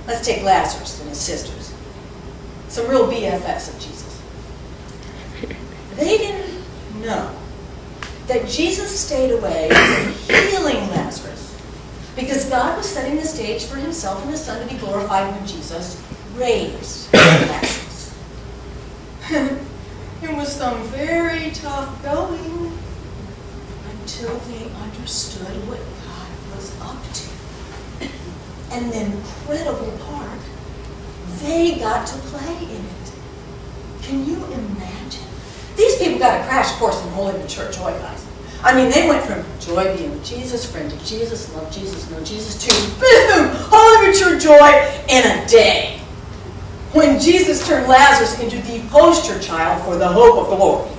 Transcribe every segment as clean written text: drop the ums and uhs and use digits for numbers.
Let's take Lazarus and his sisters. Some real BFFs of Jesus. They didn't know that Jesus stayed away from healing Lazarus because God was setting the stage for himself and his son to be glorified when Jesus raised Lazarus. It was some very tough going until they understood what God was up to. And the incredible part, they got to play in it. Can you imagine? These people got a crash course in Holy Mature Joy, guys. I mean, they went from joy being with Jesus, friend of Jesus, love Jesus, know Jesus, to boom, Holy Mature Joy in a day. When Jesus turned Lazarus into the poster child for the hope of glory.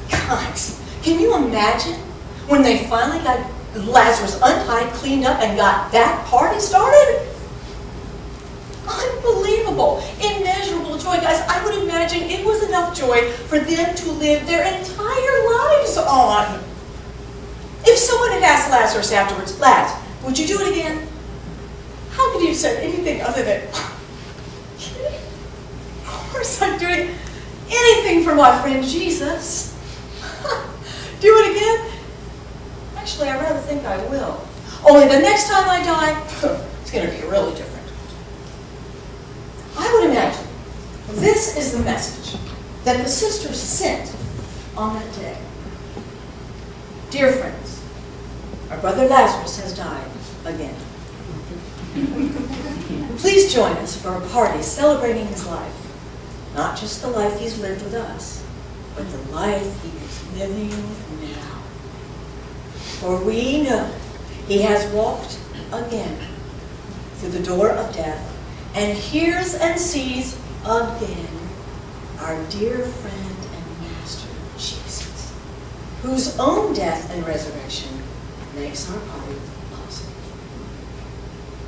Guys, can you imagine when they finally got Lazarus untied, cleaned up, and got that party started? Unbelievable, immeasurable joy. Guys, I would imagine it was enough joy for them to live their entire lives on. If someone had asked Lazarus afterwards, Laz, would you do it again? How could you have said anything other than, of course I'm doing anything for my friend Jesus. Do it again? Actually, I rather think I will. Only the next time I die, it's going to be really different. I would imagine this is the message that the sisters sent on that day. Dear friends, our brother Lazarus has died again. Please join us for a party celebrating his life. Not just the life he's lived with us, but the life he is living now. For we know he has walked again through the door of death and hears and sees again our dear friend and master, Jesus, whose own death and resurrection makes our party possible.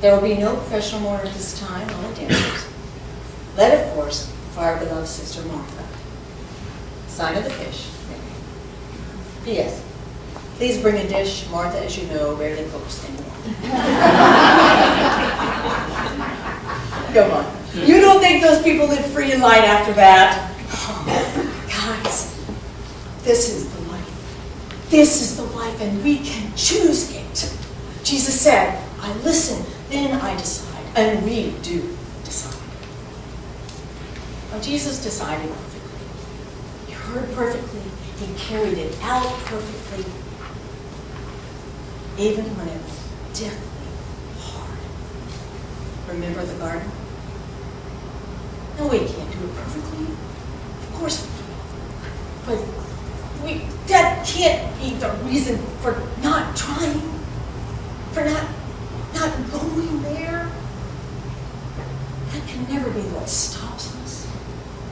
There will be no professional mourner this time, only dancers. Led, of course, by our beloved sister Martha. Sign of the fish. P.S. Please bring a dish. Martha, as you know, rarely cooks anymore. Go on. You don't think those people live free and light after that? Oh, guys, this is the life. This is the life, and we can choose it. Jesus said, I listen, then I decide. And we do decide. Now, Jesus decided perfectly. He heard perfectly. He carried it out perfectly. Even when it was deathly hard. Remember the garden? No, we can't do it perfectly. Of course we can't. But that can't be the reason for not trying, for not going there. That can never be what stops us.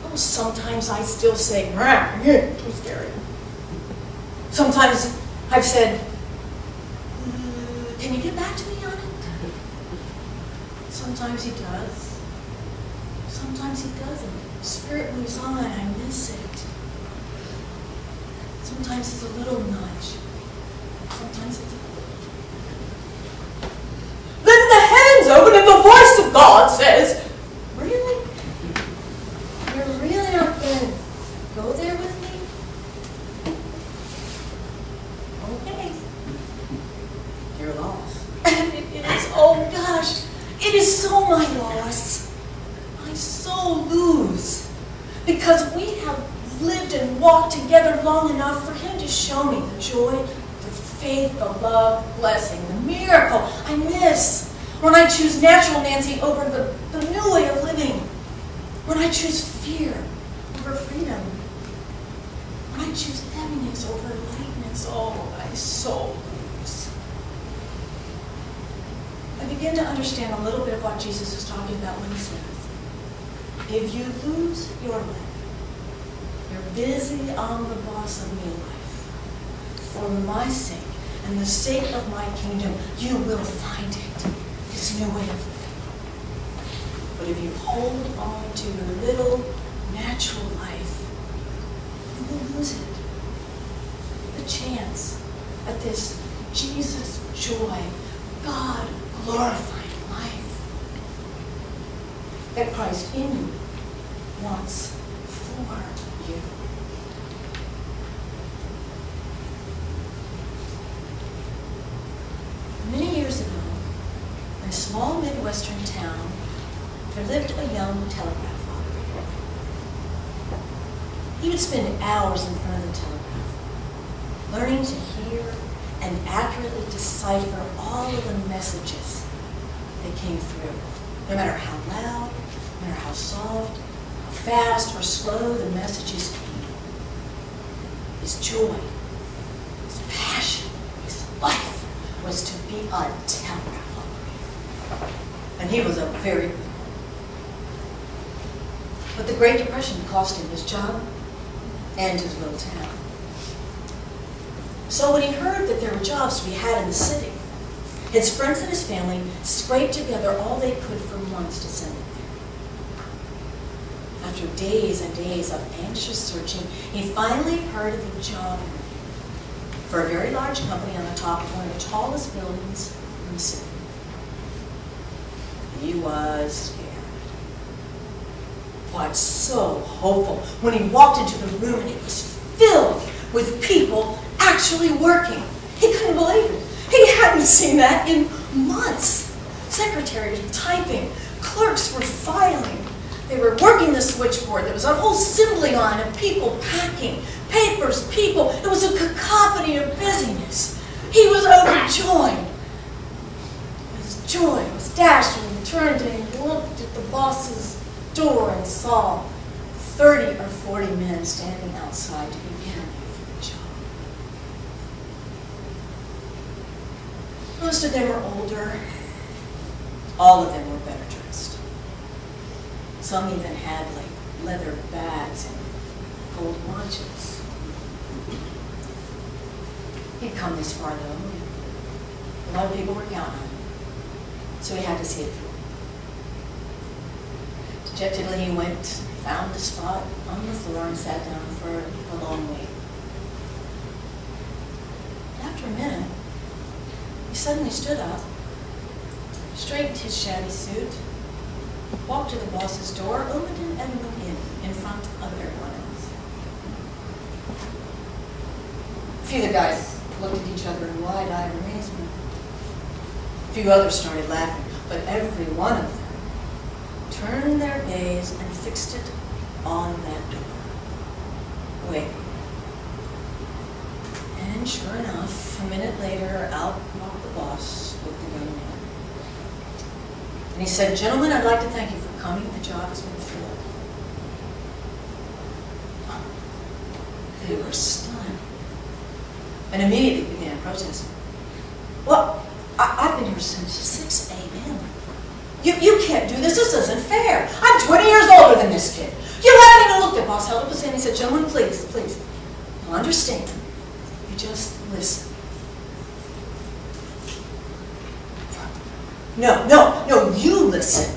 Oh, sometimes I still say, too scary. Sometimes I've said, can you get back to me on it? Sometimes he does. Sometimes he doesn't. Spirit moves on, I miss it. Sometimes it's a little nudge. Sometimes it's a little. Then the heavens open and the voice of God says, really? You're really not going to go there with me? Okay. You're lost. And it is, oh gosh, it is so my loss. I so lose. Because we have lived and walked together long enough for him to show me the joy, the faith, the love, blessing, the miracle I miss when I choose natural Nancy over the new way of living. When I choose fear over freedom. When I choose heaviness over lightness. Oh, I so lose. I begin to understand a little bit of what Jesus is talking about when he says, if you lose your life, you're busy on the boss of me life. For my sake and the sake of my kingdom, you will find it. This new way of living. But if you hold on to your little natural life, you will lose it. The chance at this Jesus joy, God glorifying life. that Christ in you wants for you. Many years ago, in a small Midwestern town, there lived a young telegraph operator. He would spend hours in front of the telegraph, learning to hear and accurately decipher all of the messages that came through, no matter how loud, no matter how soft, how fast or slow the messages came. His joy, his passion, his life was to be a telegraph operator. And he was a very good one. But the Great Depression cost him his job and his little town. So when he heard that there were jobs to be had in the city, his friends and his family scraped together all they could for months to send him there. After days and days of anxious searching, he finally heard of a job interview for a very large company on the top of one of the tallest buildings in the city. He was scared, but so hopeful when he walked into the room and it was filled with people actually working. He couldn't believe it. He hadn't seen that in months. Secretaries were typing, clerks were filing. They were working the switchboard. There was a whole assembly line of people packing, papers, people. It was a cacophony of busyness. He was overjoyed. His joy was dashed when he turned and he looked at the boss's door and saw 30 or 40 men standing outside to be interviewed for the job. Most of them were older. All of them were better dressed. Some even had like leather bags and gold watches. He'd come this far though. A lot of people were counting on him, so he had to see it through. Dejectedly, he went, found a spot on the floor and sat down for a long wait. After a minute, he suddenly stood up, straightened his shabby suit, walked to the boss's door, opened it, and went in front of everyone else. A few of the guys looked at each other in wide-eyed amazement. A few others started laughing, but every one of them turned their gaze and fixed it on that door, waiting. And sure enough, a minute later, out walked the boss with the young man. And he said, "Gentlemen, I'd like to thank you for coming. The job has been filled." They were stunned and immediately began protesting. "Well, I've been here since 6 a.m. You can't do this. This isn't fair. I'm 20 years older than this kid. You haven't even looked at." Boss held up his hand and he said, "Gentlemen, please, please, you'll understand. You just listen." No, you listen.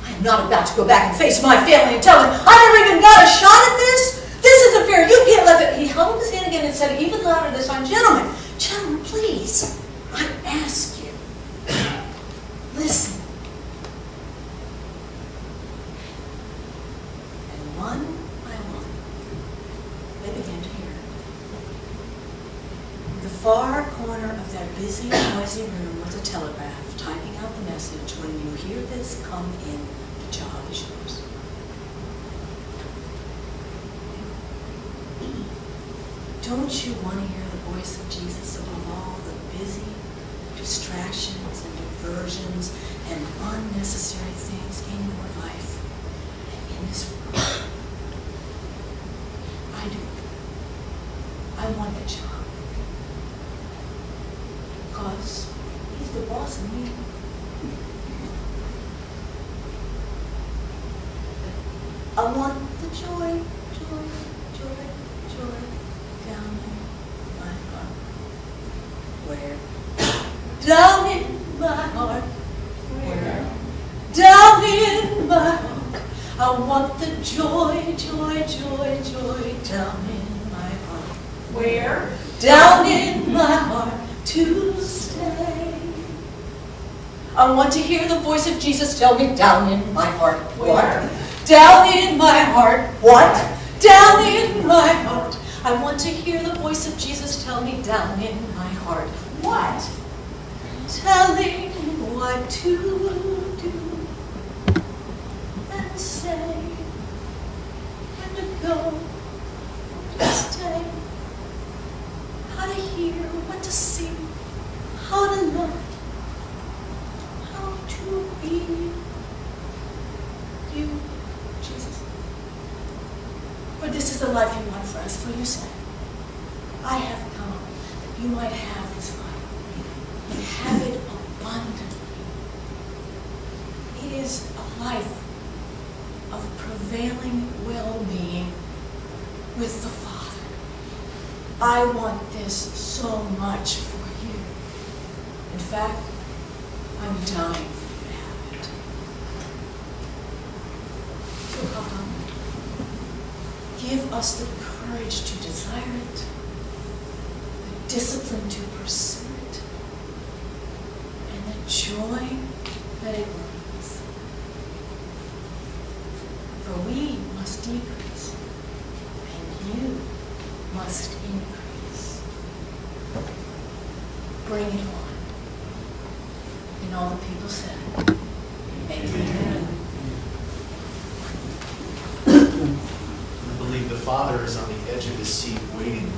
I'm not about to go back and face my family and tell them I never even got a shot at this. This isn't fair. You can't let it. He held up his hand again and said even louder this time, "Gentlemen, please, I ask you, listen." And one by one, they began to hear it. In the far corner of that busy, noisy room was a telegraph typing out the message, "When you hear this, come in. The job is yours." Don't you want to hear the voice of Jesus above all the busy distractions and diversions and unnecessary things in your life and in this world? I do. I want the job. Because he's the boss of me. I want the joy down in my heart. Where? Down in my heart. Where? Down in my heart. I want the joy down in my heart. Where? Down in my heart to stay. I want to hear the voice of Jesus tell me down in my heart. What? Down in my heart. What? Down in my heart. I want to hear the voice of Jesus tell me down in my heart. What? Telling what to do and say, when to go, when to stay, how to hear, what to see, how to love, how to be you, Jesus. For this is the life you want for us, for you said, I have come that you might have this life, and have it abundantly. It is a life of prevailing well-being with the Father. I want this so much for you. In fact, I'm dying for you to have it. So Papa, give us the courage to desire it, the discipline to pursue it, and the joy that it brings. For we must decrease, and you must increase. Bring it on. And all the people said, Amen. I believe the Father is on the edge of his seat waiting